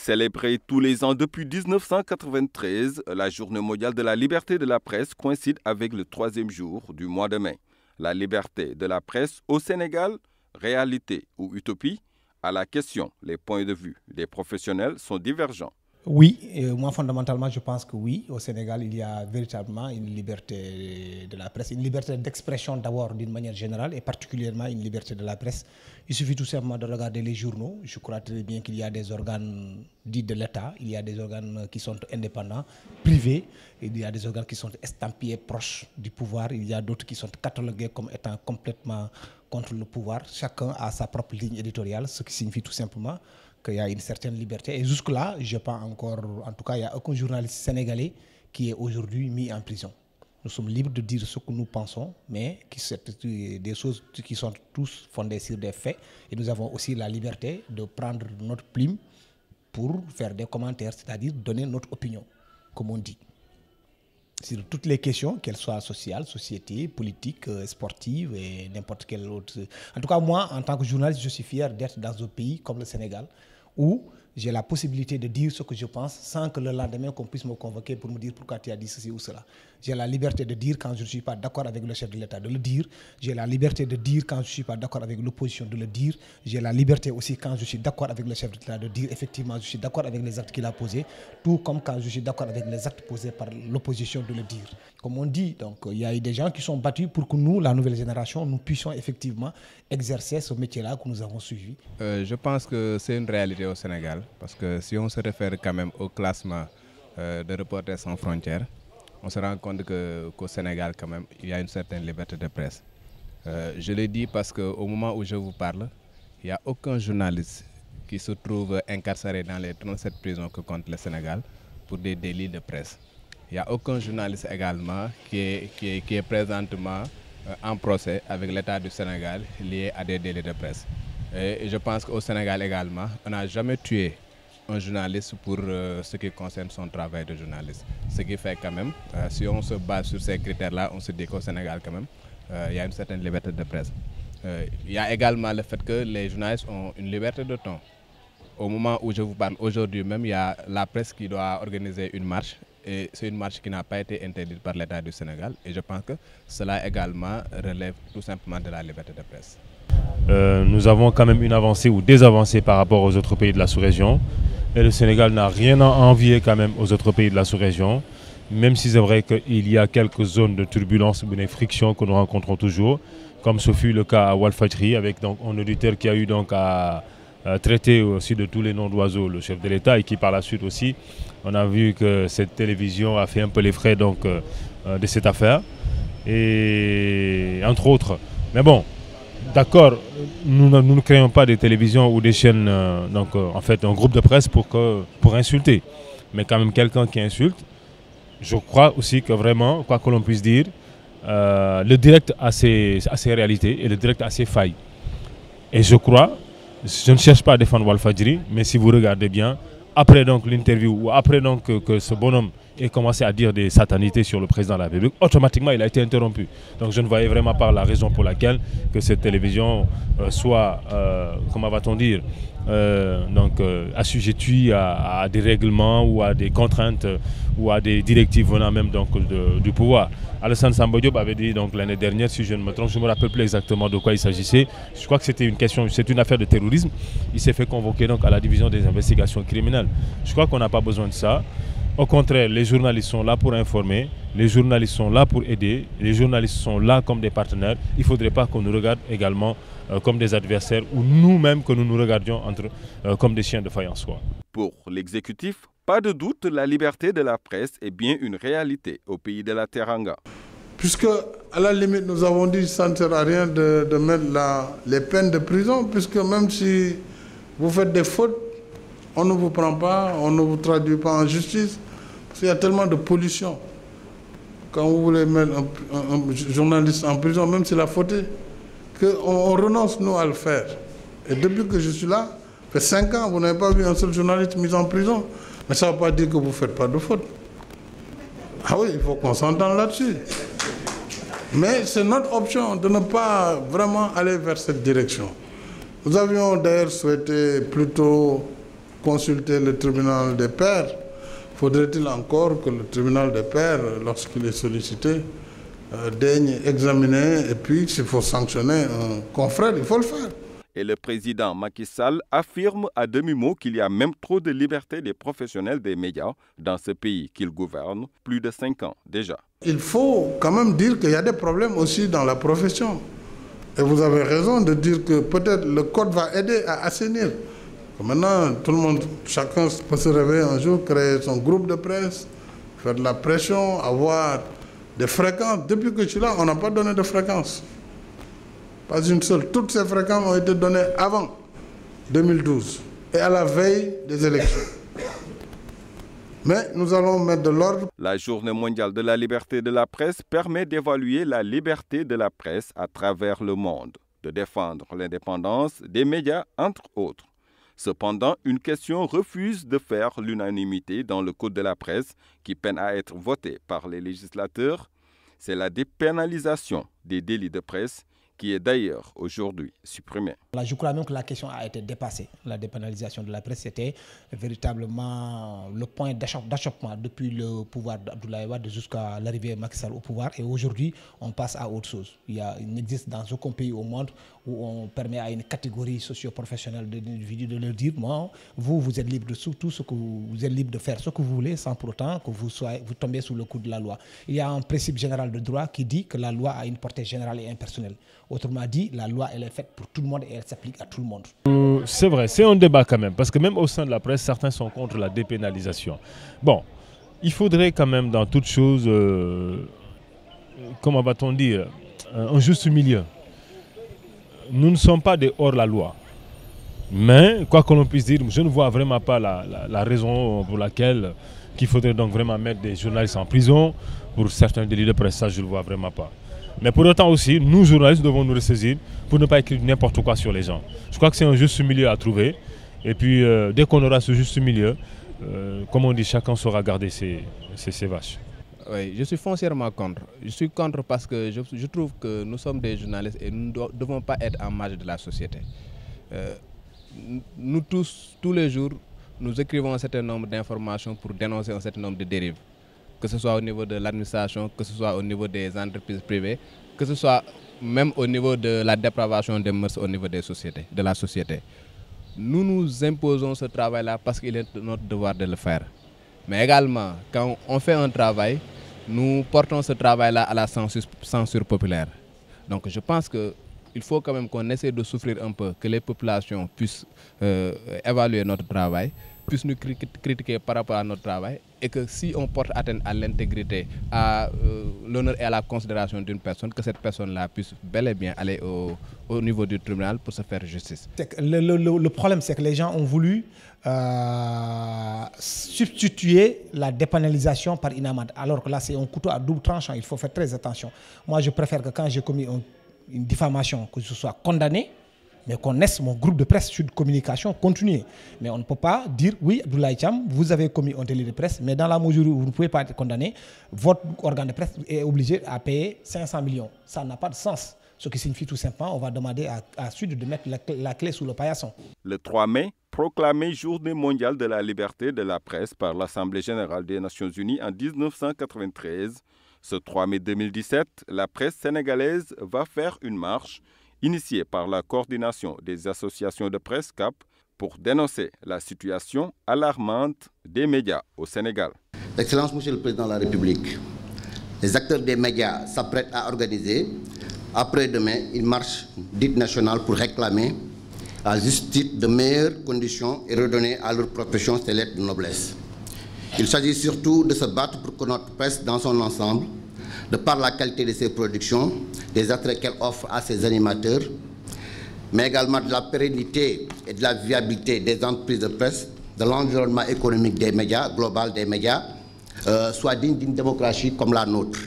Célébrée tous les ans depuis 1993, la Journée mondiale de la liberté de la presse coïncide avec le 3e jour du mois de mai. La liberté de la presse au Sénégal, réalité ou utopie? À la question, les points de vue des professionnels sont divergents. Oui, moi fondamentalement je pense que oui, au Sénégal il y a véritablement une liberté de la presse, une liberté d'expression d'abord d'une manière générale et particulièrement une liberté de la presse. Il suffit tout simplement de regarder les journaux. Je crois très bien qu'il y a des organes dits de l'État, il y a des organes qui sont indépendants, privés, il y a des organes qui sont estampillés proches du pouvoir, il y a d'autres qui sont catalogués comme étant complètement contre le pouvoir. Chacun a sa propre ligne éditoriale, ce qui signifie tout simplement qu'il y a une certaine liberté. Et jusque-là, je pense encore, en tout cas, il n'y a aucun journaliste sénégalais qui est aujourd'hui mis en prison. Nous sommes libres de dire ce que nous pensons, mais c'est des choses qui sont tous fondées sur des faits. Et nous avons aussi la liberté de prendre notre plume pour faire des commentaires, c'est-à-dire donner notre opinion, comme on dit. Sur toutes les questions, qu'elles soient sociales, société, politique, sportive et n'importe quelle autre. En tout cas, moi, en tant que journaliste, je suis fier d'être dans un pays comme le Sénégal, où j'ai la possibilité de dire ce que je pense sans que le lendemain qu'on puisse me convoquer pour me dire pourquoi tu as dit ceci ou cela. J'ai la liberté de dire quand je ne suis pas d'accord avec le chef de l'État, de le dire. J'ai la liberté de dire quand je ne suis pas d'accord avec l'opposition, de le dire. J'ai la liberté aussi quand je suis d'accord avec le chef de l'État, de dire effectivement je suis d'accord avec les actes qu'il a posés, tout comme quand je suis d'accord avec les actes posés par l'opposition, de le dire. Comme on dit, donc il y a eu des gens qui sont battus pour que nous, la nouvelle génération, nous puissions effectivement exercer ce métier-là que nous avons suivi. Je pense que c'est une réalité au Sénégal, parce que si on se réfère quand même au classement de Reporters sans frontières, on se rend compte qu'au Sénégal, quand même, il y a une certaine liberté de presse. Je le dis parce qu'au moment où je vous parle, il n'y a aucun journaliste qui se trouve incarcéré dans les 37 prisons que compte le Sénégal pour des délits de presse. Il n'y a aucun journaliste également qui est présentement en procès avec l'État du Sénégal lié à des délits de presse. Et je pense qu'au Sénégal également, on n'a jamais tué un journaliste pour ce qui concerne son travail de journaliste. Ce qui fait quand même, si on se base sur ces critères-là, on se dit qu'au Sénégal quand même, il y a une certaine liberté de presse. Il y a également le fait que les journalistes ont une liberté de ton. Au moment où je vous parle aujourd'hui même, il y a la presse qui doit organiser une marche. Et c'est une marche qui n'a pas été interdite par l'État du Sénégal. Et je pense que cela également relève tout simplement de la liberté de presse. Nous avons quand même une avancée ou des avancées par rapport aux autres pays de la sous-région. Et le Sénégal n'a rien à envier quand même aux autres pays de la sous-région. Même si c'est vrai qu'il y a quelques zones de turbulence ou de friction que nous rencontrons toujours. Comme ce fut le cas à Walfadjri, avec donc un auditeur qui a eu donc à traiter aussi de tous les noms d'oiseaux le chef de l'État, et qui par la suite aussi, on a vu que cette télévision a fait un peu les frais donc, de cette affaire, et entre autres. Mais bon, d'accord, nous ne créons pas des télévisions ou des chaînes, en fait un groupe de presse pour insulter. Mais quand même quelqu'un qui insulte, je crois aussi que vraiment, quoi que l'on puisse dire, le direct a ses réalités et le direct a ses failles. Et je crois, je ne cherche pas à défendre Walfadjri, mais si vous regardez bien, après donc l'interview ou après donc que ce bonhomme ait commencé à dire des satanités sur le président de la République, automatiquement il a été interrompu. Donc je ne voyais vraiment pas la raison pour laquelle que cette télévision soit, comment va-t-on dire, assujettie à des règlements ou à des contraintes ou à des directives venant même donc du pouvoir. Alassane Samba Diop avait dit donc l'année dernière, si je ne me trompe, je ne me rappelle plus exactement de quoi il s'agissait. Je crois que c'était une affaire de terrorisme. Il s'est fait convoquer donc à la division des investigations criminelles. Je crois qu'on n'a pas besoin de ça. Au contraire, les journalistes sont là pour informer, les journalistes sont là pour aider, les journalistes sont là comme des partenaires. Il ne faudrait pas qu'on nous regarde également comme des adversaires ou nous-mêmes que nous nous regardions comme des chiens de faïence, quoi. Pour l'exécutif, pas de doute, la liberté de la presse est bien une réalité au pays de la Teranga. Puisque, à la limite, nous avons dit que ça ne sert à rien de mettre les peines de prison, puisque même si vous faites des fautes, on ne vous prend pas, on ne vous traduit pas en justice, parce qu'il y a tellement de pollution. Quand vous voulez mettre un journaliste en prison, même s'il a fauté, qu'on renonce, nous, à le faire. Et depuis que je suis là, ça fait 5 ans, vous n'avez pas vu un seul journaliste mis en prison. Mais ça ne veut pas dire que vous ne faites pas de faute. Ah oui, il faut qu'on s'entende là-dessus. Mais c'est notre option de ne pas vraiment aller vers cette direction. Nous avions d'ailleurs souhaité plutôt consulter le tribunal des pairs. Faudrait-il encore que le tribunal des pairs, lorsqu'il est sollicité, daigne examiner et puis s'il faut sanctionner un confrère, il faut le faire. Et le président Macky Sall affirme à demi-mot qu'il y a même trop de liberté des professionnels des médias dans ce pays qu'il gouverne plus de 5 ans déjà. Il faut quand même dire qu'il y a des problèmes aussi dans la profession. Et vous avez raison de dire que peut-être le code va aider à assainir. Maintenant, tout le monde, chacun peut se réveiller un jour, créer son groupe de presse, faire de la pression, avoir des fréquences. Depuis que je suis là, on n'a pas donné de fréquences. Pas une seule. Toutes ces fréquences ont été données avant 2012 et à la veille des élections. Mais nous allons mettre de l'ordre. La Journée mondiale de la liberté de la presse permet d'évaluer la liberté de la presse à travers le monde, de défendre l'indépendance des médias, entre autres. Cependant, une question refuse de faire l'unanimité dans le Code de la presse qui peine à être voté par les législateurs. C'est la dépénalisation des délits de presse qui est d'ailleurs aujourd'hui supprimée. Je crois même que la question a été dépassée. La dépénalisation de la presse, c'était véritablement le point d'achoppement depuis le pouvoir d'Abdoulaye Wade jusqu'à l'arrivée de Macky Sall au pouvoir. Et aujourd'hui, on passe à autre chose. Il n'existe dans aucun pays au monde où on permet à une catégorie socio-professionnelle d'individus de leur dire moi, vous êtes libre de tout ce que vous êtes libre de faire ce que vous voulez sans pour autant que vous tombez sous le coup de la loi. Il y a un principe général de droit qui dit que la loi a une portée générale et impersonnelle. Autrement dit, la loi elle est faite pour tout le monde et elle s'applique à tout le monde. C'est vrai, c'est un débat quand même, parce que même au sein de la presse, certains sont contre la dépénalisation. Bon, il faudrait quand même dans toute chose, comment va-t-on dire, un juste milieu. Nous ne sommes pas des hors-la-loi. Mais, quoi que l'on puisse dire, je ne vois vraiment pas la raison pour laquelle qu'il faudrait donc vraiment mettre des journalistes en prison pour certains délits de presse. Ça, je ne le vois vraiment pas. Mais pour autant aussi, nous journalistes devons nous ressaisir pour ne pas écrire n'importe quoi sur les gens. Je crois que c'est un juste milieu à trouver. Et puis, dès qu'on aura ce juste milieu, comme on dit, chacun saura garder ses vaches. Oui, je suis foncièrement contre. Je suis contre parce que je trouve que nous sommes des journalistes et nous ne devons pas être en marge de la société. Nous tous les jours, nous écrivons un certain nombre d'informations pour dénoncer un certain nombre de dérives. Que ce soit au niveau de l'administration, que ce soit au niveau des entreprises privées, que ce soit même au niveau de la dépravation des mœurs au niveau de la société. Nous nous imposons ce travail-là parce qu'il est notre devoir de le faire. Mais également, quand on fait un travail, nous portons ce travail-là à la censure populaire. Donc je pense qu'il faut quand même qu'on essaie de souffrir un peu, que les populations puissent évaluer notre travail, puissent nous critiquer par rapport à notre travail, et que si on porte atteinte à l'intégrité, à l'honneur et à la considération d'une personne, que cette personne-là puisse bel et bien aller au niveau du tribunal pour se faire justice. Le problème, c'est que les gens ont voulu substituer la dépénalisation par une amende, alors que là, c'est un couteau à double tranchant. Il faut faire très attention. Moi, je préfère que quand j'ai commis une diffamation, que je sois condamné, mais qu'on laisse mon groupe de presse Sud Communication continuer. Mais on ne peut pas dire, oui, Abdoulaye Thiam, vous avez commis un délit de presse, mais dans la mesure où vous ne pouvez pas être condamné, votre organe de presse est obligé à payer 500 millions. Ça n'a pas de sens. Ce qui signifie tout simplement, on va demander à Sud de mettre la clé sous le paillasson. Le 3 mai, proclamée Journée mondiale de la liberté de la presse par l'Assemblée générale des Nations unies en 1993, ce 3 mai 2017, la presse sénégalaise va faire une marche initiée par la coordination des associations de presse CAP pour dénoncer la situation alarmante des médias au Sénégal. Excellence, Monsieur le Président de la République, les acteurs des médias s'apprêtent à organiser après-demain une marche dite nationale pour réclamer à juste titre de meilleures conditions et redonner à leur profession ses lettres de noblesse. Il s'agit surtout de se battre pour que notre presse dans son ensemble, de par la qualité de ses productions, des attraits qu'elle offre à ses animateurs, mais également de la pérennité et de la viabilité des entreprises de presse, de l'environnement économique des médias, global des médias, soit digne d'une démocratie comme la nôtre.